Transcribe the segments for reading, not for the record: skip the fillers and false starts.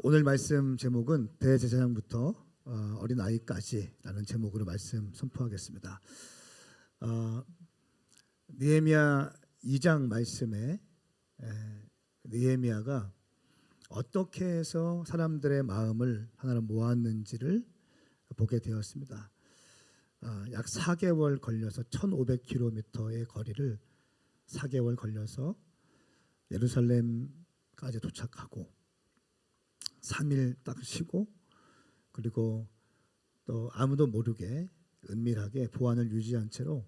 오늘 말씀 제목은 대제사장부터 어린 아이까지라는 제목으로 말씀 선포하겠습니다. 느헤미야 2장 말씀에 느헤미야가 어떻게 해서 사람들의 마음을 하나로 모았는지를 보게 되었습니다. 약 4개월 걸려서 1500km의 거리를 4개월 걸려서 예루살렘까지 도착하고 3일 딱 쉬고, 그리고 또 아무도 모르게 은밀하게 보안을 유지한 채로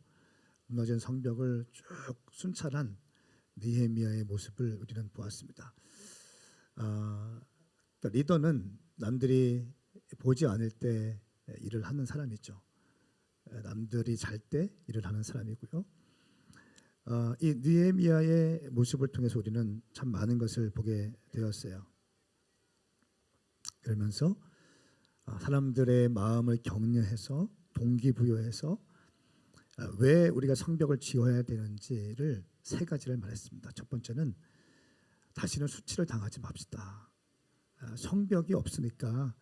무너진 성벽을 쭉 순찰한 느헤미야의 모습을 우리는 보았습니다. 그러니까 리더는 남들이 보지 않을 때 일을 하는 사람이죠. 남들이 잘 때 일을 하는 사람이고요. 이 느헤미야의 모습을 통해서 우리는 참 많은 것을 보게 되었어요. 그러면서 사람들의 마음을 격려해서 동기부여해서 왜 우리가 성벽을 지어야 되는지를 세 가지를 말했습니다. 첫 번째는 다시는 수치를 당하지 맙시다. 성벽이 없으니까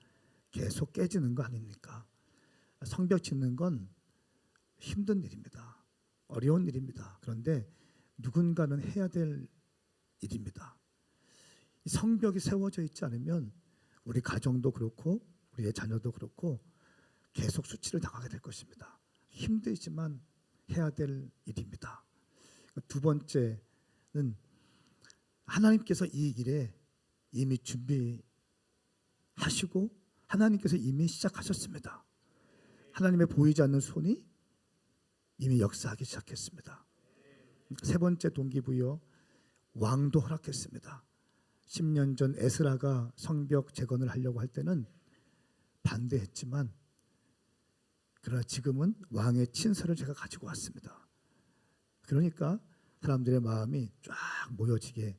계속 깨지는 거 아닙니까? 성벽 짓는 건 힘든 일입니다. 어려운 일입니다. 그런데 누군가는 해야 될 일입니다. 이 성벽이 세워져 있지 않으면 우리 가정도 그렇고 우리의 자녀도 그렇고 계속 수치를 당하게 될 것입니다. 힘들지만 해야 될 일입니다. 두 번째는 하나님께서 이 일에 이미 준비하시고 하나님께서 이미 시작하셨습니다. 하나님의 보이지 않는 손이 이미 역사하기 시작했습니다. 세 번째 동기부여, 왕도 허락했습니다. 10년 전 에스라가 성벽 재건을 하려고 할 때는 반대했지만, 그러나 지금은 왕의 친서를 제가 가지고 왔습니다. 그러니까 사람들의 마음이 쫙 모여지게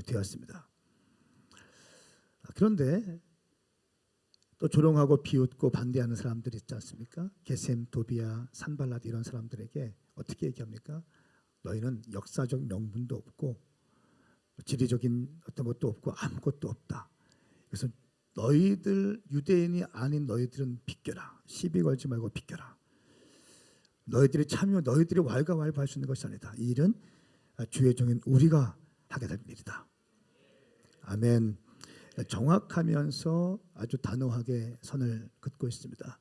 되었습니다. 그런데 또 조롱하고 비웃고 반대하는 사람들이 있지 않습니까? 게셈, 도비야, 산발랏 이런 사람들에게 어떻게 얘기합니까? 너희는 역사적 명분도 없고 지리적인 어떤 것도 없고 아무것도 없다. 그래서 너희들 유대인이 아닌 너희들은 비껴라. 시비 걸지 말고 비껴라. 너희들이 참여, 너희들이 왈가왈부할 수 있는 것이 아니다. 이 일은 주의 종인 우리가 하게 될 일이다. 아멘. 정확하면서 아주 단호하게 선을 긋고 있습니다.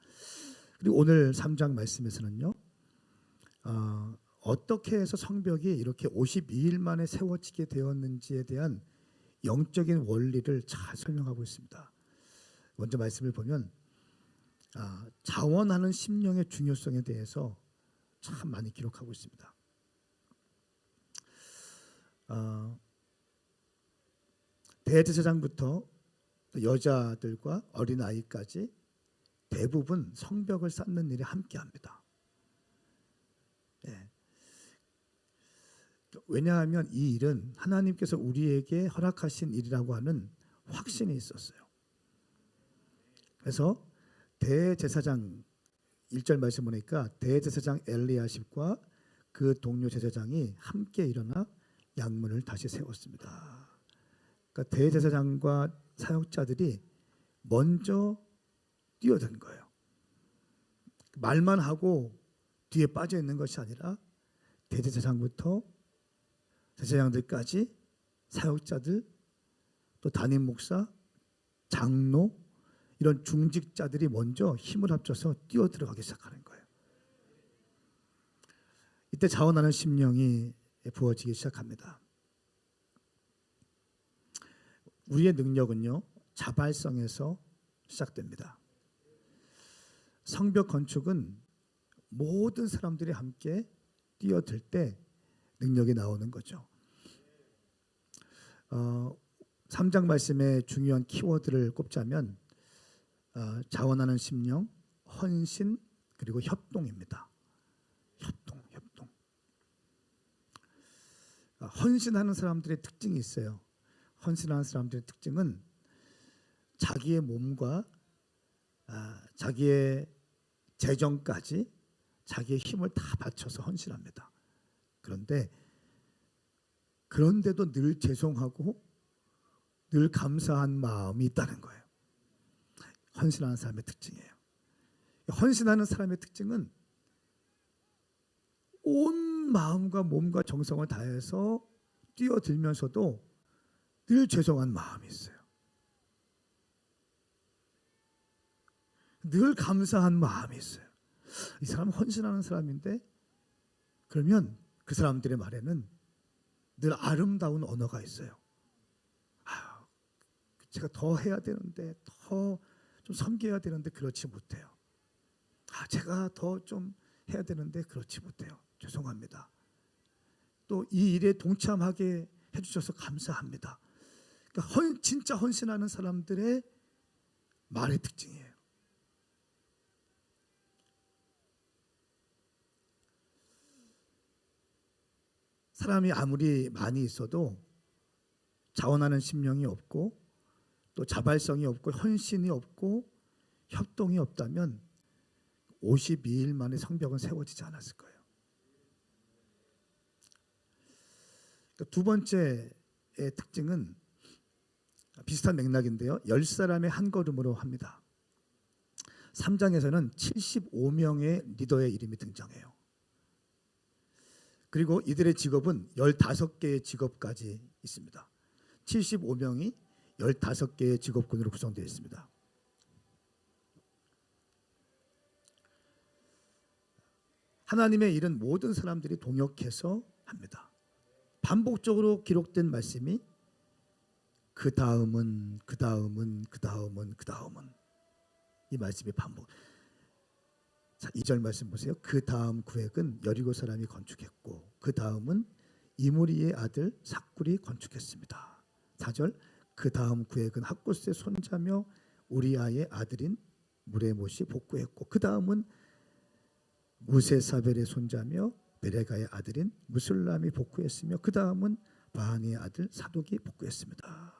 그리고 오늘 3장 말씀에서는요, 어떻게 해서 성벽이 이렇게 52일 만에 세워지게 되었는지에 대한 영적인 원리를 잘 설명하고 있습니다. 먼저 말씀을 보면 자원하는 심령의 중요성에 대해서 참 많이 기록하고 있습니다. 대제사장부터 여자들과 어린아이까지 대부분 성벽을 쌓는 일에 함께합니다. 왜냐하면 이 일은 하나님께서 우리에게 허락하신 일이라고 하는 확신이 있었어요. 그래서 대제사장 1절 말씀 보니까 대제사장 엘리야십과 그 동료 제사장이 함께 일어나 양문을 다시 세웠습니다. 그러니까 대제사장과 사역자들이 먼저 뛰어든 거예요. 말만 하고 뒤에 빠져 있는 것이 아니라 대제사장부터 제사장들까지 사역자들, 또 담임 목사, 장로 이런 중직자들이 먼저 힘을 합쳐서 뛰어들어가기 시작하는 거예요. 이때 자원하는 심령이 부어지기 시작합니다. 우리의 능력은요, 자발성에서 시작됩니다. 성벽 건축은 모든 사람들이 함께 뛰어들 때 능력이 나오는 거죠. 3장 말씀의 중요한 키워드를 꼽자면 자원하는 심령, 헌신, 그리고 협동입니다. 협동. 헌신하는 사람들의 특징이 있어요. 헌신하는 사람들의 특징은 자기의 몸과 자기의 재정까지 자기의 힘을 다 바쳐서 헌신합니다. 그런데도 늘 죄송하고 늘 감사한 마음이 있다는 거예요. 헌신하는 사람의 특징이에요. 헌신하는 사람의 특징은 온 마음과 몸과 정성을 다해서 뛰어들면서도 늘 죄송한 마음이 있어요. 늘 감사한 마음이 있어요. 이 사람은 헌신하는 사람인데, 그러면 그 사람들의 말에는 늘 아름다운 언어가 있어요. 제가 더 해야 되는데, 더 좀 섬겨야 되는데 그렇지 못해요. 제가 더 좀 해야 되는데 그렇지 못해요. 죄송합니다. 또 이 일에 동참하게 해주셔서 감사합니다. 그러니까 진짜 헌신하는 사람들의 말의 특징이에요. 사람이 아무리 많이 있어도 자원하는 심령이 없고, 또 자발성이 없고, 헌신이 없고, 협동이 없다면 52일 만에 성벽은 세워지지 않았을 거예요. 두 번째의 특징은 비슷한 맥락인데요. 10사람의 한 걸음으로 합니다. 3장에서는 75명의 리더의 이름이 등장해요. 그리고 이들의 직업은 15개의 직업까지 있습니다. 75명이 15개의 직업군으로 구성되어 있습니다. 하나님의 일은 모든 사람들이 동역해서 합니다. 반복적으로 기록된 말씀이 그 다음은 이 말씀이 반복. 자, 2절 말씀 보세요. 그 다음 구획은 여리고 사람이 건축했고, 그 다음은 이므리의 아들 삭굴이 건축했습니다. 4절 그 다음 구획은 학곳의 손자며 우리아의 아들인 무레못이 복구했고, 그 다음은 무세사벨의 손자며 베레가의 아들인 무술람이 복구했으며, 그 다음은 바하니의 아들 사독이 복구했습니다.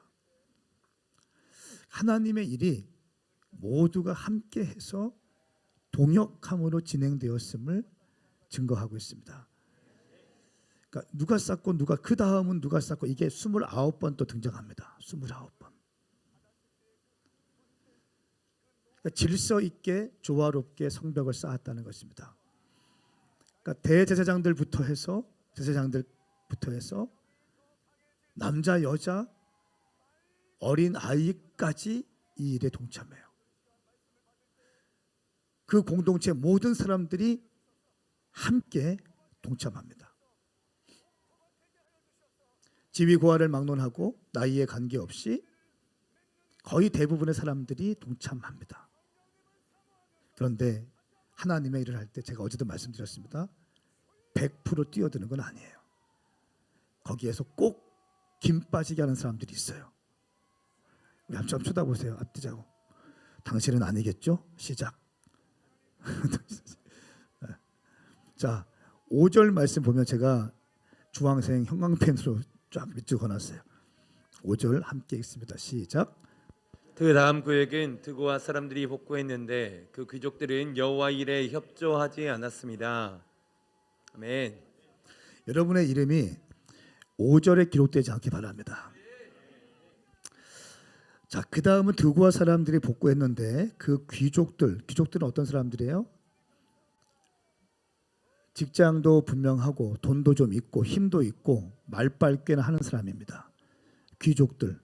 하나님의 일이 모두가 함께해서 동역함으로 진행되었음을 증거하고 있습니다. 그러니까 누가 쌓고 누가, 그 다음은 누가 쌓고, 이게 29번 또 등장합니다. 29번. 그러니까 질서 있게 조화롭게 성벽을 쌓았다는 것입니다. 그러니까 대제사장들부터 해서 남자 여자 어린 아이까지 이 일에 동참해요. 그 공동체 모든 사람들이 함께 동참합니다. 지위 고하를 막론하고 나이에 관계없이 거의 대부분의 사람들이 동참합니다. 그런데 하나님의 일을 할 때, 제가 어제도 말씀드렸습니다. 100% 뛰어드는 건 아니에요. 거기에서 꼭 김 빠지게 하는 사람들이 있어요. 우리 한번 쳐다보세요. 앞뒤자고. 당신은 아니겠죠? 시작. 자, 5절 말씀 보면 제가 주황색 형광펜으로 쫙 밑줄 그어놨어요. 5절 함께 읽습니다. 시작. 그 다음 구역은 드고아 사람들이 복구했는데 그 귀족들은 여호와 일에 협조하지 않았습니다. 아멘. 여러분의 이름이 5절에 기록되지 않기 바랍니다. 자, 그 다음은 드고아 사람들이 복구했는데 그 귀족들은 어떤 사람들이에요? 직장도 분명하고 돈도 좀 있고 힘도 있고 말빨꿰나 하는 사람입니다. 귀족들.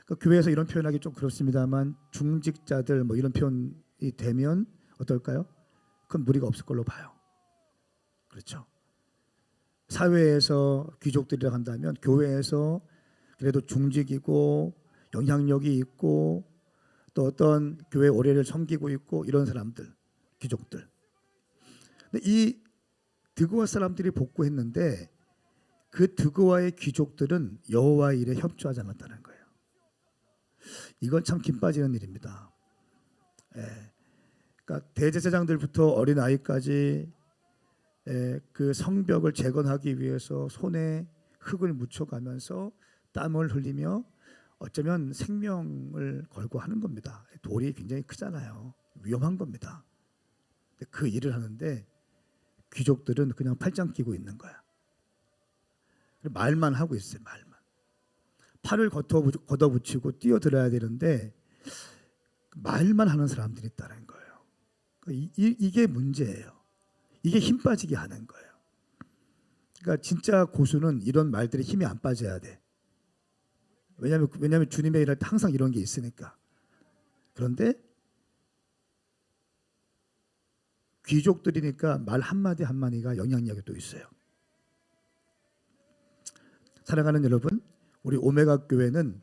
그러니까 교회에서 이런 표현하기 좀 그렇습니다만, 중직자들 뭐 이런 표현이 되면 어떨까요? 그건 무리가 없을 걸로 봐요. 그렇죠. 사회에서 귀족들이라 한다면 교회에서 그래도 중직이고 영향력이 있고 또 어떤 교회 오래를 섬기고 있고 이런 사람들, 귀족들. 근데 이 드고아 사람들이 복구했는데 그 드고아의 귀족들은 여호와 일에 협조하지 않았다는 거예요. 이건 참 김 빠지는 일입니다. 그러니까 대제사장들부터 어린 아이까지 그 성벽을 재건하기 위해서 손에 흙을 묻혀가면서 땀을 흘리며 어쩌면 생명을 걸고 하는 겁니다. 돌이 굉장히 크잖아요. 위험한 겁니다. 그 일을 하는데 귀족들은 그냥 팔짱 끼고 있는 거야. 말만 하고 있어요. 말만. 팔을 걷어붙이고 뛰어들어야 되는데 말만 하는 사람들이 있다는 거예요. 이게 문제예요. 이게 힘 빠지게 하는 거예요. 그러니까 진짜 고수는 이런 말들에 힘이 안 빠져야 돼. 왜냐하면 주님의 일할 때 항상 이런 게 있으니까. 그런데 귀족들이니까 말 한마디 한마디가 영향력이 또 있어요. 사랑하는 여러분, 우리 오메가 교회는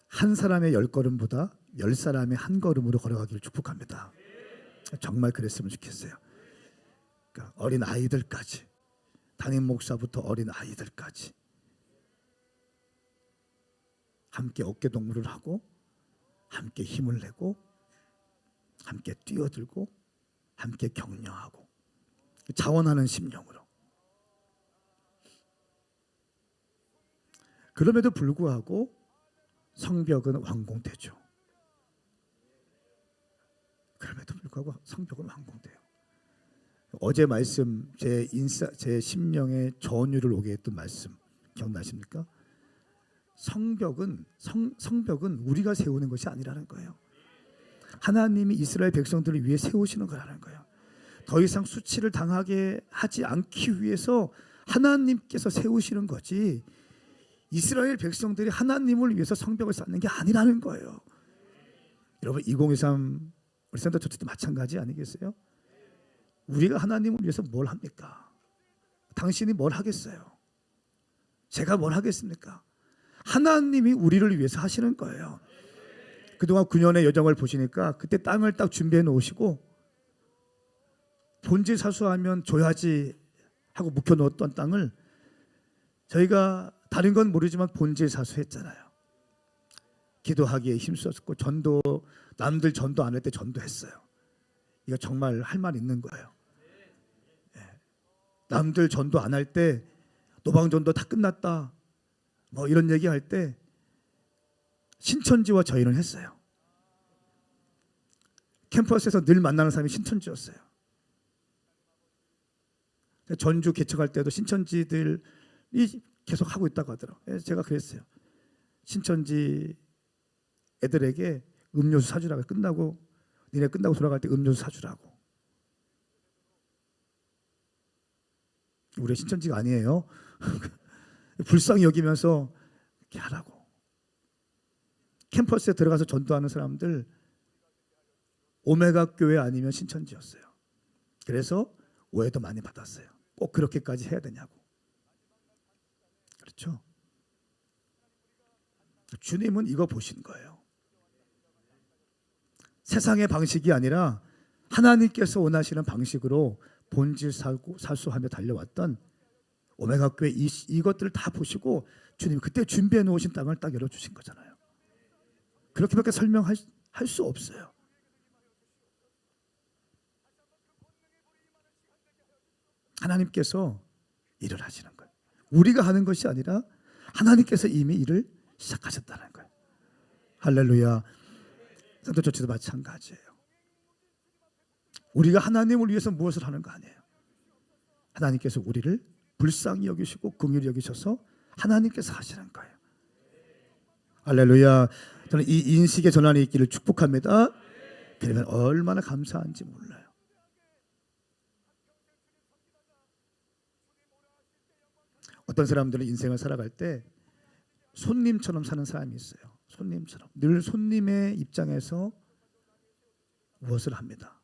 한 사람의 10걸음보다 10사람의 한 걸음으로 걸어가기를 축복합니다. 정말 그랬으면 좋겠어요. 그러니까 어린 아이들까지, 담임 목사부터 어린 아이들까지 함께 어깨 동무를 하고 함께 힘을 내고 함께 뛰어들고 함께 격려하고 자원하는 심령으로. 그럼에도 불구하고 성벽은 완공되죠. 그럼에도 불구하고 성벽은 완공돼요. 어제 말씀 제 심령의 전율을 오게 했던 말씀 기억나십니까? 성벽은 우리가 세우는 것이 아니라는 거예요. 하나님이 이스라엘 백성들을 위해 세우시는 거라는 거예요. 더 이상 수치를 당하게 하지 않기 위해서 하나님께서 세우시는 거지, 이스라엘 백성들이 하나님을 위해서 성벽을 쌓는 게 아니라는 거예요. 여러분 2023 우리 센터처치도 마찬가지 아니겠어요? 우리가 하나님을 위해서 뭘 합니까? 당신이 뭘 하겠어요? 제가 뭘 하겠습니까? 하나님이 우리를 위해서 하시는 거예요. 그동안 9년의 여정을 보시니까 그때 땅을 딱 준비해 놓으시고 본질 사수하면 줘야지 하고 묵혀 놓았던 땅을 저희가 다른 건 모르지만 본질 사수했잖아요. 기도하기에 힘썼고 전도, 남들 전도 안 할 때 전도했어요. 이거 정말 할 말 있는 거예요. 남들 전도 안 할 때 노방전도 다 끝났다 뭐 이런 얘기할 때 신천지와 저희는 했어요. 캠퍼스에서 늘 만나는 사람이 신천지였어요. 전주 개척할 때도 신천지들이 계속 하고 있다고 하더라고요. 제가 그랬어요. 신천지 애들에게 음료수 사주라고, 니네 끝나고 돌아갈 때 음료수 사주라고. 우리 신천지가 아니에요. 불쌍히 여기면서 이렇게 하라고. 캠퍼스에 들어가서 전도하는 사람들 오메가 교회 아니면 신천지였어요. 그래서 오해도 많이 받았어요. 꼭 그렇게까지 해야 되냐고. 그렇죠? 주님은 이거 보신 거예요. 세상의 방식이 아니라 하나님께서 원하시는 방식으로 본질 살수하며 달려왔던 오메가 교회 이것들을 다 보시고 주님 그때 준비해 놓으신 땅을 딱 열어주신 거잖아요. 그렇게밖에 설명할 수 없어요. 하나님께서 일을 하시는 거예요. 우리가 하는 것이 아니라 하나님께서 이미 일을 시작하셨다는 거예요. 할렐루야. 센터처치도 마찬가지예요. 우리가 하나님을 위해서 무엇을 하는 거 아니에요. 하나님께서 우리를 불쌍히 여기시고 긍휼히 여기셔서 하나님께서 하시는 거예요. 할렐루야. 저는 이 인식의 전환이 있기를 축복합니다. 그러면 얼마나 감사한지 몰라요. 어떤 사람들은 인생을 살아갈 때 손님처럼 사는 사람이 있어요. 손님처럼 늘 손님의 입장에서 무엇을 합니다.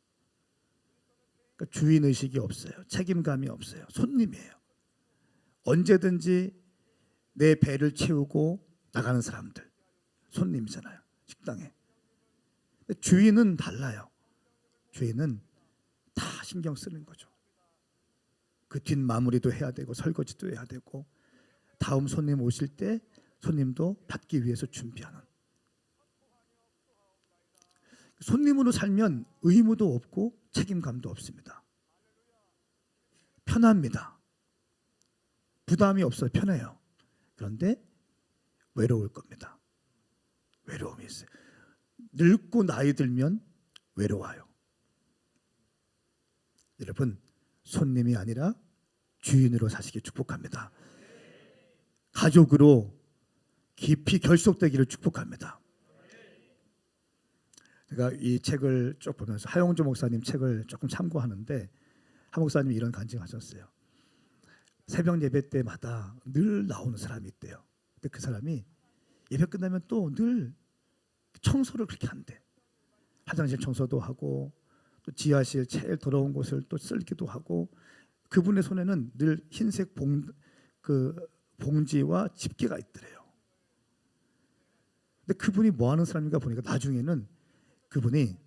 그러니까 주인의식이 없어요. 책임감이 없어요. 손님이에요. 언제든지 내 배를 채우고 나가는 사람들 손님이잖아요. 식당에. 근데 주인은 달라요. 주인은 다 신경 쓰는 거죠. 그 뒷마무리도 해야 되고 설거지도 해야 되고 다음 손님 오실 때 손님도 받기 위해서 준비하는. 손님으로 살면 의무도 없고 책임감도 없습니다. 편합니다. 부담이 없어요. 편해요. 그런데 외로울 겁니다. 외로움이 있어요. 늙고 나이 들면 외로워요. 여러분 손님이 아니라 주인으로 사시기 축복합니다. 가족으로 깊이 결속되기를 축복합니다. 제가 이 책을 쭉 보면서 하용조 목사님 책을 조금 참고하는데 하 목사님이 이런 간증하셨어요. 새벽 예배 때마다 늘 나오는 사람이 있대요. 근데 그 사람이 예배 끝나면 또 늘 청소를 그렇게 한대. 화장실 청소도 하고 또 지하실 제일 더러운 곳을 또 쓸기도 하고 그분의 손에는 늘 흰색 봉지와 집게가 있더래요. 근데 그분이 뭐 하는 사람인가 보니까 나중에는 그분이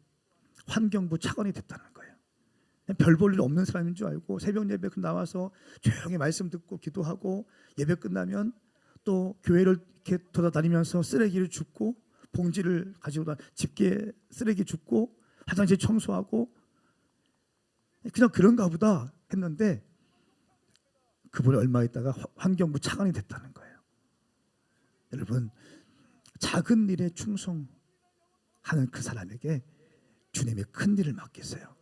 환경부 차관이 됐다는 거예요. 별 볼 일 없는 사람인 줄 알고 새벽 예배 나와서 조용히 말씀 듣고 기도하고 예배 끝나면 또 교회를 이렇게 돌아다니면서 쓰레기를 줍고 봉지를 가지고 집게 쓰레기 줍고 화장실 청소하고 그냥 그런가 보다 했는데 그분이 얼마 있다가 환경부 차관이 됐다는 거예요. 여러분, 작은 일에 충성하는 그 사람에게 주님이 큰 일을 맡기세요.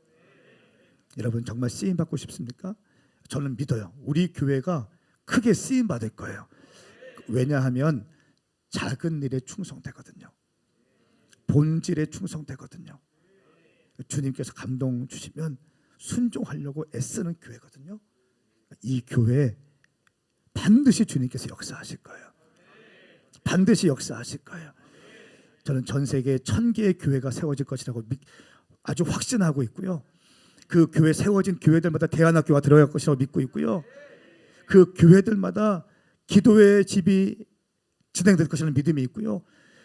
여러분 정말 쓰임 받고 싶습니까? 저는 믿어요. 우리 교회가 크게 쓰임 받을 거예요. 왜냐하면 작은 일에 충성되거든요. 본질에 충성되거든요. 주님께서 감동 주시면 순종하려고 애쓰는 교회거든요. 이 교회 반드시 주님께서 역사하실 거예요. 반드시 역사하실 거예요. 저는 전 세계 1000개의 교회가 세워질 것이라고 아주 확신하고 있고요. 그 교회 세워진 교회들마다 대안학교가 들어갈 것이라고 믿고 있고요. 그 교회들마다 기도의 집이 진행될 것이라는 믿음이 있고요.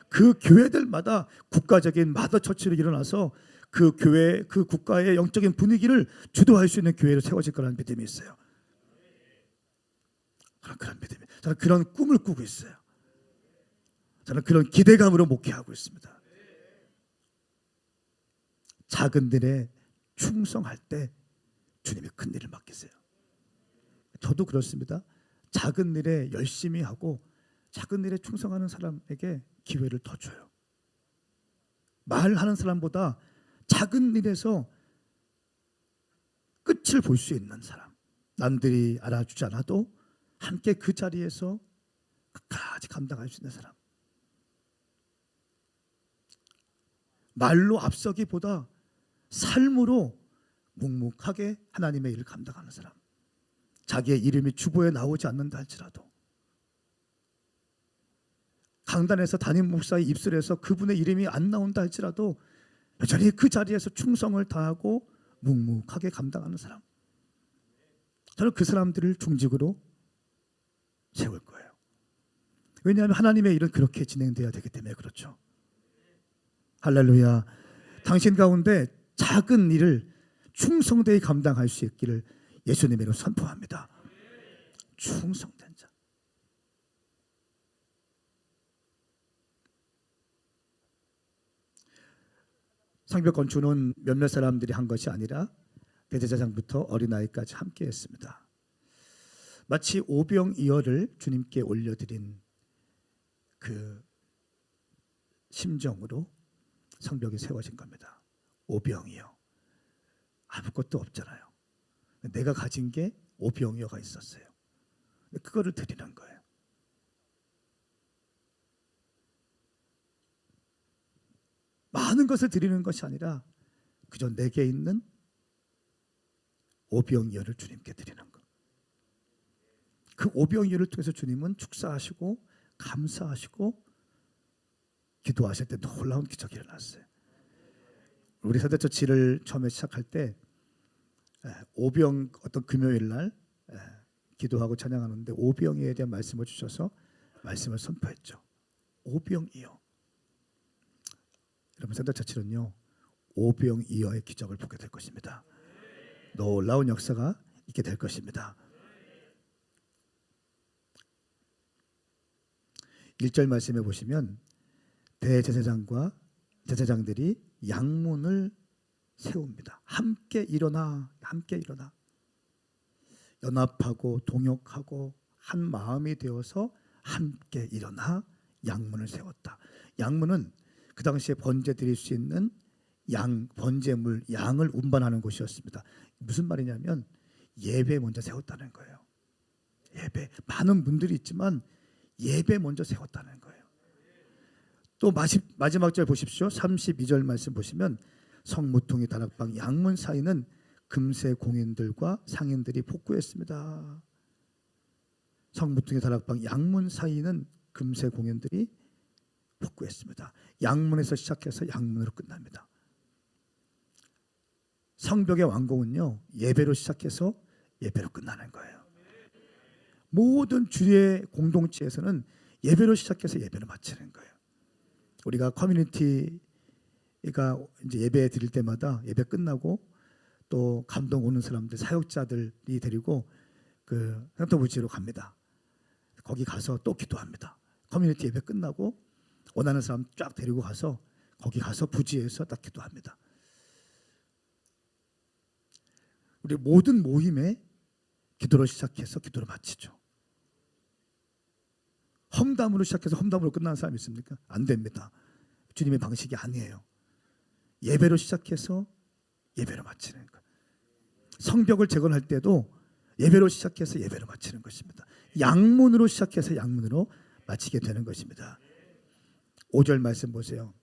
그 교회들마다 국가적인 마더처치로 일어나서 그 교회, 그 국가의 영적인 분위기를 주도할 수 있는 교회로 세워질 거라는 믿음이 있어요. 그런 믿음이. 저는 그런 꿈을 꾸고 있어요. 저는 그런 기대감으로 목회하고 있습니다. 작은 일에 충성할 때 주님이 큰 일을 맡기세요. 저도 그렇습니다. 작은 일에 열심히 하고 작은 일에 충성하는 사람에게 기회를 더 줘요. 말하는 사람보다 작은 일에서 끝을 볼 수 있는 사람, 남들이 알아주지 않아도 함께 그 자리에서 끝까지 감당할 수 있는 사람, 말로 앞서기보다 삶으로 묵묵하게 하나님의 일을 감당하는 사람, 자기의 이름이 주보에 나오지 않는다 할지라도 강단에서 담임 목사의 입술에서 그분의 이름이 안 나온다 할지라도 여전히 그 자리에서 충성을 다하고 묵묵하게 감당하는 사람, 저는 그 사람들을 중직으로 세울 거예요. 왜냐하면 하나님의 일은 그렇게 진행돼야 되기 때문에 그렇죠. 할렐루야. 당신 가운데 작은 일을 충성되이 감당할 수 있기를 예수님의 이름으로 선포합니다. 충성된 자. 성벽 건축은 몇몇 사람들이 한 것이 아니라 대제사장부터 어린아이까지 함께 했습니다. 마치 오병이어를 주님께 올려드린 그 심정으로 성벽이 세워진 겁니다. 오병이어. 아무것도 없잖아요. 내가 가진 게 오병이어가 있었어요. 그거를 드리는 거예요. 많은 것을 드리는 것이 아니라 그저 내게 있는 오병이어를 주님께 드리는 것. 그 오병이어를 통해서 주님은 축사하시고 감사하시고 기도하실 때 놀라운 기적이 일어났어요. 우리 세대처치를 처음에 시작할 때 오병 어떤 금요일 날 기도하고 찬양하는데 오병이어에 대한 말씀을 주셔서 말씀을 선포했죠. 오병이어. 여러분 세대처치는요 오병이어의 기적을 보게 될 것입니다. 놀라운 역사가 있게 될 것입니다. 1절 말씀해 보시면 대제사장과 제사장들이 양문을 세웁니다. 함께 일어나, 함께 일어나. 연합하고 동역하고 한 마음이 되어서 함께 일어나 양문을 세웠다. 양문은 그 당시에 번제 드릴 수 있는 번제물, 양을 운반하는 곳이었습니다. 무슨 말이냐면 예배 먼저 세웠다는 거예요. 예배. 많은 분들이 있지만 예배 먼저 세웠다는 거예요. 또 마지막 절 보십시오. 32절 말씀 보시면 성무통이 다락방 양문 사이는 금세 공인들과 상인들이 복구했습니다. 성무통이 다락방 양문 사이는 금세 공인들이 복구했습니다. 양문에서 시작해서 양문으로 끝납니다. 성벽의 완공은요, 예배로 시작해서 예배로 끝나는 거예요. 모든 주의 공동체에서는 예배로 시작해서 예배로 마치는 거예요. 우리가 커뮤니티가 이제 예배 드릴 때마다 예배 끝나고 또 감동 오는 사람들, 사역자들이 데리고 그 산토부지로 갑니다. 거기 가서 또 기도합니다. 커뮤니티 예배 끝나고 원하는 사람 쫙 데리고 가서 거기 가서 부지에서 딱 기도합니다. 우리 모든 모임에 기도로 시작해서 기도로 마치죠. 험담으로 시작해서 험담으로 끝나는 사람이 있습니까? 안 됩니다. 주님의 방식이 아니에요. 예배로 시작해서 예배로 마치는 것. 성벽을 재건할 때도 예배로 시작해서 예배로 마치는 것입니다. 양문으로 시작해서 양문으로 마치게 되는 것입니다. 5절 말씀 보세요.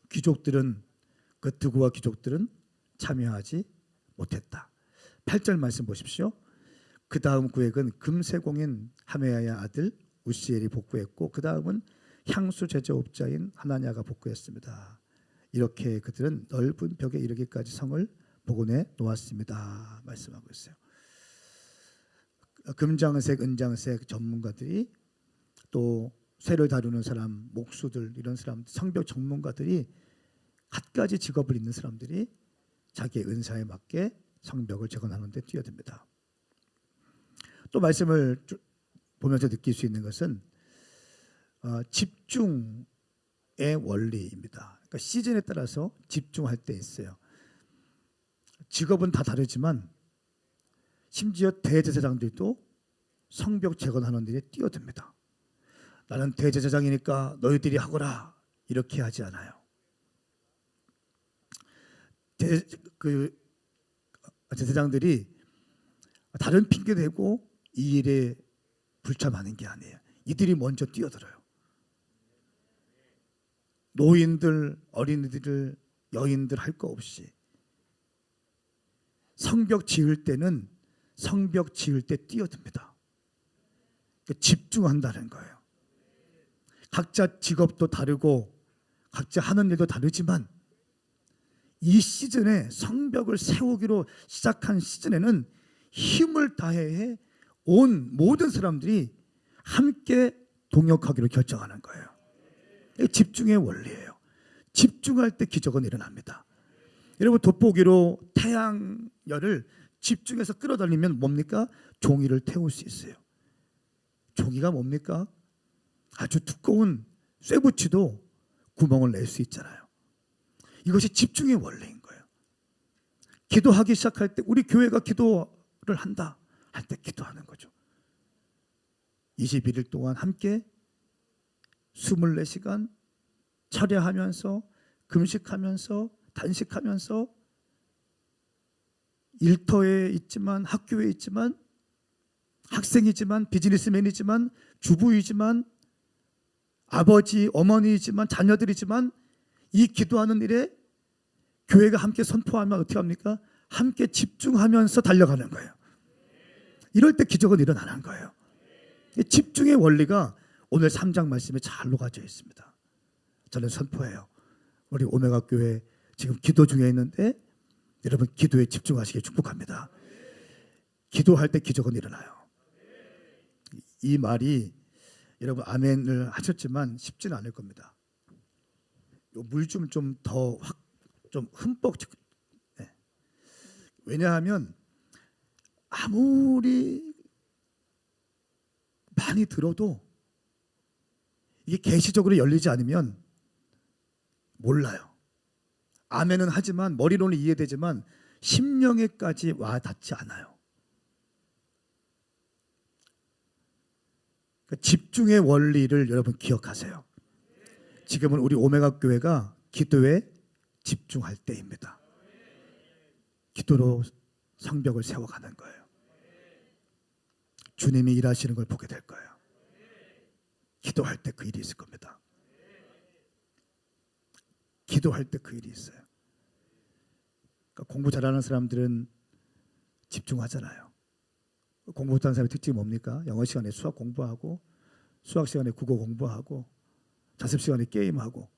귀족들은 그 드고와 귀족들은 참여하지 못했다. 8절 말씀 보십시오. 그 다음 구획은 금세공인 하메야의 아들 우시엘이 복구했고 그 다음은 향수 제조업자인 하나냐가 복구했습니다. 이렇게 그들은 넓은 벽에 이르기까지 성을 복원해 놓았습니다. 말씀하고 있어요. 금장색, 은장색 전문가들이 또 쇠를 다루는 사람, 목수들 이런 사람, 성벽 전문가들이 갖가지 직업을 있는 사람들이 자기의 은사에 맞게 성벽을 재건하는 데 뛰어듭니다. 또 말씀을 보면서 느낄 수 있는 것은 집중의 원리입니다. 그러니까 시즌에 따라서 집중할 때 있어요. 직업은 다 다르지만 심지어 대제사장들도 성벽 재건하는 일에 뛰어듭니다. 나는 대제사장이니까 너희들이 하거라 이렇게 하지 않아요. 제사장들이 다른 핑계 대고 이 일에 불참하는 게 아니에요. 이들이 먼저 뛰어들어요. 노인들, 어린이들, 여인들 할 거 없이 성벽 지을 때는 성벽 지을 때 뛰어듭니다. 그러니까 집중한다는 거예요. 각자 직업도 다르고 각자 하는 일도 다르지만 이 시즌에 성벽을 세우기로 시작한 시즌에는 힘을 다해 온 모든 사람들이 함께 동역하기로 결정하는 거예요. 집중의 원리예요. 집중할 때 기적은 일어납니다. 여러분 돋보기로 태양열을 집중해서 끌어들이면 뭡니까? 종이를 태울 수 있어요. 종이가 뭡니까? 아주 두꺼운 쇠붙이도 구멍을 낼 수 있잖아요. 이것이 집중의 원리인 거예요. 기도하기 시작할 때 우리 교회가 기도를 한다 할 때 기도하는 거죠. 21일 동안 함께 24시간 철야하면서 금식하면서 단식하면서 일터에 있지만 학교에 있지만 학생이지만 비즈니스맨이지만 주부이지만 아버지 어머니이지만 자녀들이지만 이 기도하는 일에 교회가 함께 선포하면 어떻게 합니까? 함께 집중하면서 달려가는 거예요. 이럴 때 기적은 일어나는 거예요. 집중의 원리가 오늘 3장 말씀에 잘 녹아져 있습니다. 저는 선포해요. 우리 오메가 교회 지금 기도 중에 있는데 여러분 기도에 집중하시길 축복합니다. 기도할 때 기적은 일어나요. 이 말이 여러분 아멘을 하셨지만 쉽지는 않을 겁니다. 물 좀 더 확 좀 흠뻑. 네. 왜냐하면 아무리 많이 들어도 이게 계시적으로 열리지 않으면 몰라요. 아멘은 하지만 머리로는 이해되지만 심령에까지 와 닿지 않아요. 그러니까 집중의 원리를 여러분 기억하세요. 지금은 우리 오메가 교회가 기도에 집중할 때입니다. 기도로 성벽을 세워가는 거예요. 주님이 일하시는 걸 보게 될 거예요. 기도할 때 그 일이 있을 겁니다. 기도할 때 그 일이 있어요. 그러니까 공부 잘하는 사람들은 집중하잖아요. 공부 못하는 사람의 특징이 뭡니까? 영어 시간에 수학 공부하고, 수학 시간에 국어 공부하고, 자습 시간에 게임하고,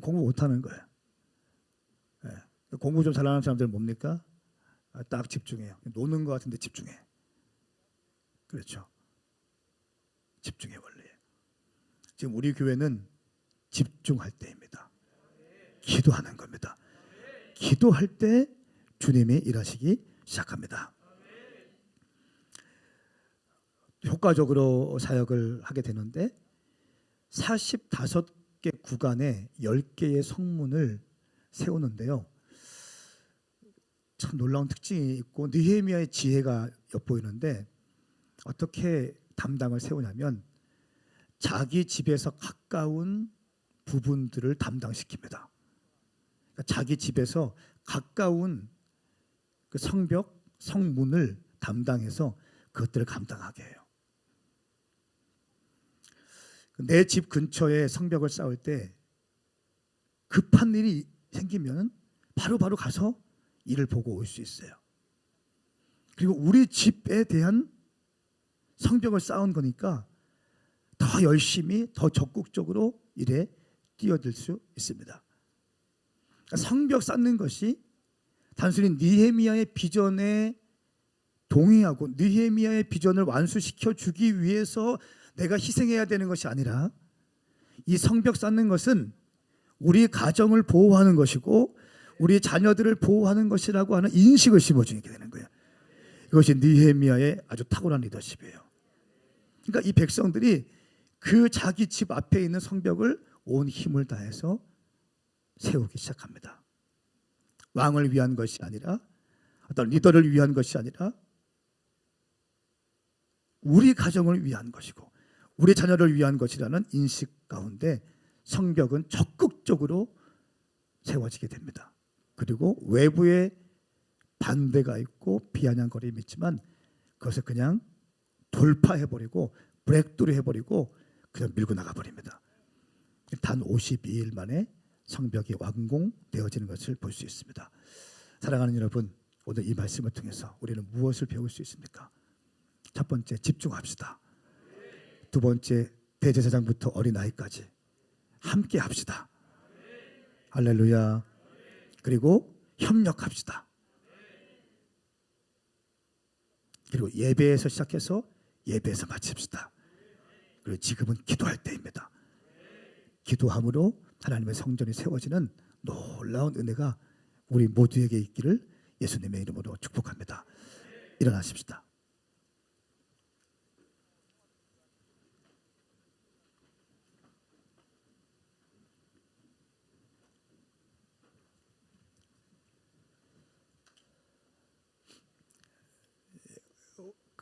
공부 못하는 거예요. 예. 공부 좀 잘하는 사람들은 뭡니까? 딱 집중해요. 노는 것 같은데 집중해. 그렇죠. 집중의 원리예요. 지금 우리 교회는 집중할 때입니다. 기도하는 겁니다. 기도할 때 주님이 일하시기 시작합니다. 효과적으로 사역을 하게 되는데 45개 구간에 10개의 성문을 세우는데요. 참 놀라운 특징이 있고 느헤미야의 지혜가 엿보이는데 어떻게 담당을 세우냐면 자기 집에서 가까운 부분들을 담당시킵니다. 그러니까 자기 집에서 가까운 그 성벽, 성문을 담당해서 그것들을 감당하게 해요. 내 집 근처에 성벽을 쌓을 때 급한 일이 생기면 바로바로 가서 일을 보고 올 수 있어요. 그리고 우리 집에 대한 성벽을 쌓은 거니까 더 열심히 더 적극적으로 일에 뛰어들 수 있습니다. 그러니까 성벽 쌓는 것이 단순히 느헤미야의 비전에 동의하고 느헤미야의 비전을 완수시켜 주기 위해서 내가 희생해야 되는 것이 아니라 이 성벽 쌓는 것은 우리 가정을 보호하는 것이고 우리 자녀들을 보호하는 것이라고 하는 인식을 심어주게 되는 거예요. 이것이 느헤미야의 아주 탁월한 리더십이에요. 그러니까 이 백성들이 그 자기 집 앞에 있는 성벽을 온 힘을 다해서 세우기 시작합니다. 왕을 위한 것이 아니라 어떤 리더를 위한 것이 아니라 우리 가정을 위한 것이고 우리 자녀를 위한 것이라는 인식 가운데 성벽은 적극적으로 세워지게 됩니다. 그리고 외부에 반대가 있고 비아냥거림이 있지만 그것을 그냥 돌파해버리고 브렉드루 해버리고 그냥 밀고 나가버립니다. 단 52일 만에 성벽이 완공되어지는 것을 볼 수 있습니다. 사랑하는 여러분, 오늘 이 말씀을 통해서 우리는 무엇을 배울 수 있습니까? 첫 번째, 집중합시다. 두 번째, 대제사장부터 어린아이까지 함께 합시다. 할렐루야. 그리고 협력합시다. 그리고 예배에서 시작해서 예배에서 마칩시다. 그리고 지금은 기도할 때입니다. 기도함으로 하나님의 성전이 세워지는 놀라운 은혜가 우리 모두에게 있기를 예수님의 이름으로 축복합니다. 일어나십시다.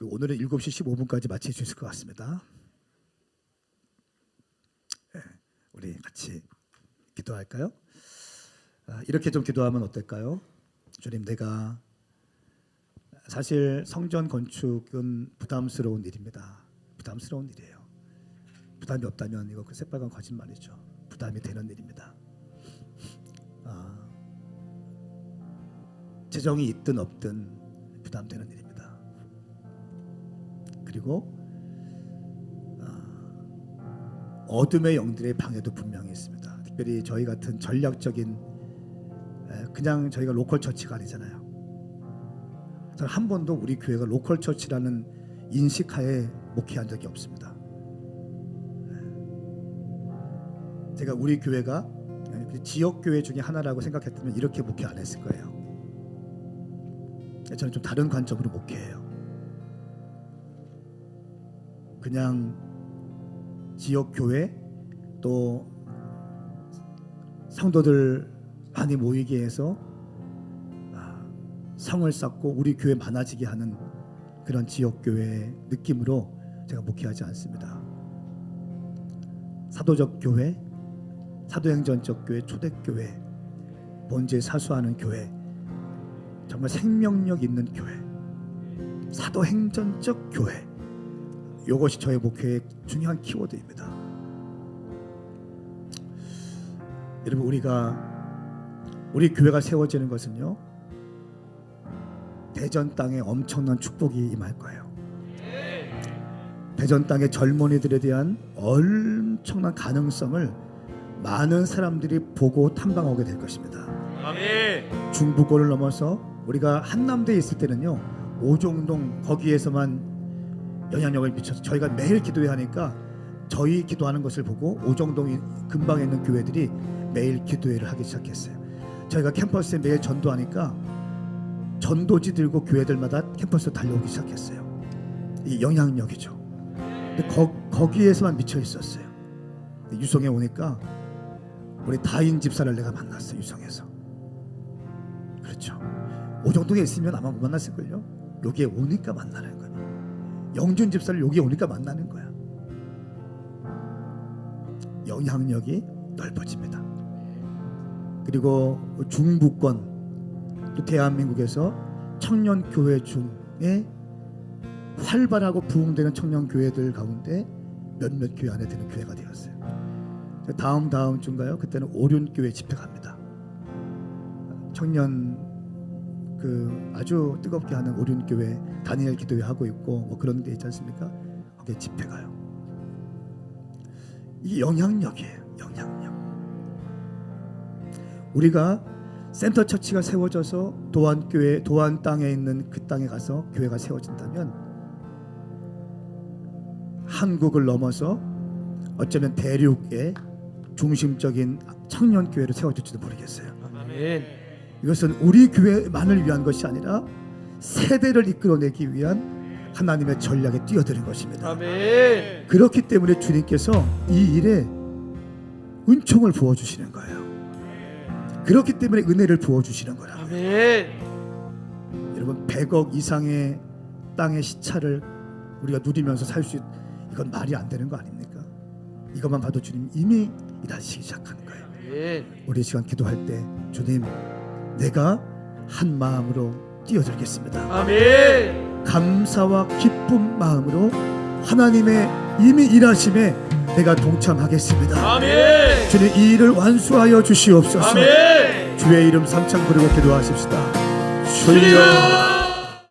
오늘은 7시 15분까지 마칠 수 있을 것 같습니다. 우리 같이 기도할까요? 이렇게 좀 기도하면 어떨까요? 주님, 내가 사실 성전 건축은 부담스러운 일입니다. 부담스러운 일이에요. 부담이 없다면 이거 그 새빨간 거짓말이죠. 부담이 되는 일입니다. 재정이 있든 없든 부담되는 일입니다. 그리고 어둠의 영들의 방해도 분명히 있습니다. 특별히 저희 같은 전략적인 그냥 저희가 로컬 처치가 아니잖아요. 저는 한 번도 우리 교회가 로컬 처치라는 인식하에 목회한 적이 없습니다. 제가 우리 교회가 지역 교회 중에 하나라고 생각했다면 이렇게 목회 안 했을 거예요. 저는 좀 다른 관점으로 목회해요. 그냥 지역 교회 또 성도들 많이 모이게 해서 성을 쌓고 우리 교회 많아지게 하는 그런 지역 교회 느낌으로 제가 목회하지 않습니다. 사도적 교회, 사도행전적 교회, 초대교회, 본질 사수하는 교회, 정말 생명력 있는 교회, 사도행전적 교회, 이것이 저의 목회의 중요한 키워드입니다. 여러분, 우리가 우리 교회가 세워지는 것은요, 대전 땅에 엄청난 축복이 임할 거예요. 대전 땅의 젊은이들에 대한 엄청난 가능성을 많은 사람들이 보고 탐방하게 될 것입니다. 아멘. 중부권을 넘어서 우리가 한남대에 있을 때는요, 오종동 거기에서만 영향력을 미쳐서 저희가 매일 기도회 하니까 저희 기도하는 것을 보고 오종동이 근방에 있는 교회들이 매일 기도회를 하기 시작했어요. 저희가 캠퍼스에 매일 전도하니까 전도지 들고 교회들마다 캠퍼스로 달려오기 시작했어요. 이 영향력이죠. 근데 거기에서만 미쳐 있었어요. 유성에 오니까 우리 다인 집사를 내가 만났어요. 유성에서. 그렇죠. 오정동에 있으면 아마 못 만났을걸요. 여기에 오니까 만나는 거예요. 영준 집사를 여기에 오니까 만나는 거야. 영향력이 넓어집니다. 그리고 중부권, 또 대한민국에서 청년 교회 중에 활발하고 부흥되는 청년 교회들 가운데 몇몇 교회 안에 드는 교회가 되었어요. 다음 주인가요? 그때는 오륜교회 집회 갑니다. 청년 아주 뜨겁게 하는 오륜교회 다니엘 기도회 하고 있고 뭐 그런 데 있지 않습니까? 거기에 집회 가요. 이게 영향력이에요. 영향력. 우리가 센터 처치가 세워져서 도안교회, 도안 땅에 있는 그 땅에 가서 교회가 세워진다면 한국을 넘어서 어쩌면 대륙의 중심적인 청년 교회로 세워질지도 모르겠어요. 아멘. 이것은 우리 교회만을 위한 것이 아니라 세대를 이끌어내기 위한 하나님의 전략에 뛰어드는 것입니다. 아멘. 그렇기 때문에 주님께서 이 일에 은총을 부어주시는 거예요. 그렇기 때문에 은혜를 부어주시는 거라고요. 아멘. 여러분 100억 이상의 땅의 시차를 우리가 누리면서 살 수 이건 말이 안 되는 거 아닙니까? 이것만 봐도 주님 이미 일하시기 시작한 거예요. 아멘. 우리 이 시간 기도할 때 주님 내가 한 마음으로 뛰어들겠습니다. 아멘. 감사와 기쁜 마음으로 하나님의 이미 일하심에 내가 동참하겠습니다. 아멘. 주님 이 일을 완수하여 주시옵소서. 아멘. 주의 이름 삼창 부르고 기도하십시다. 주여.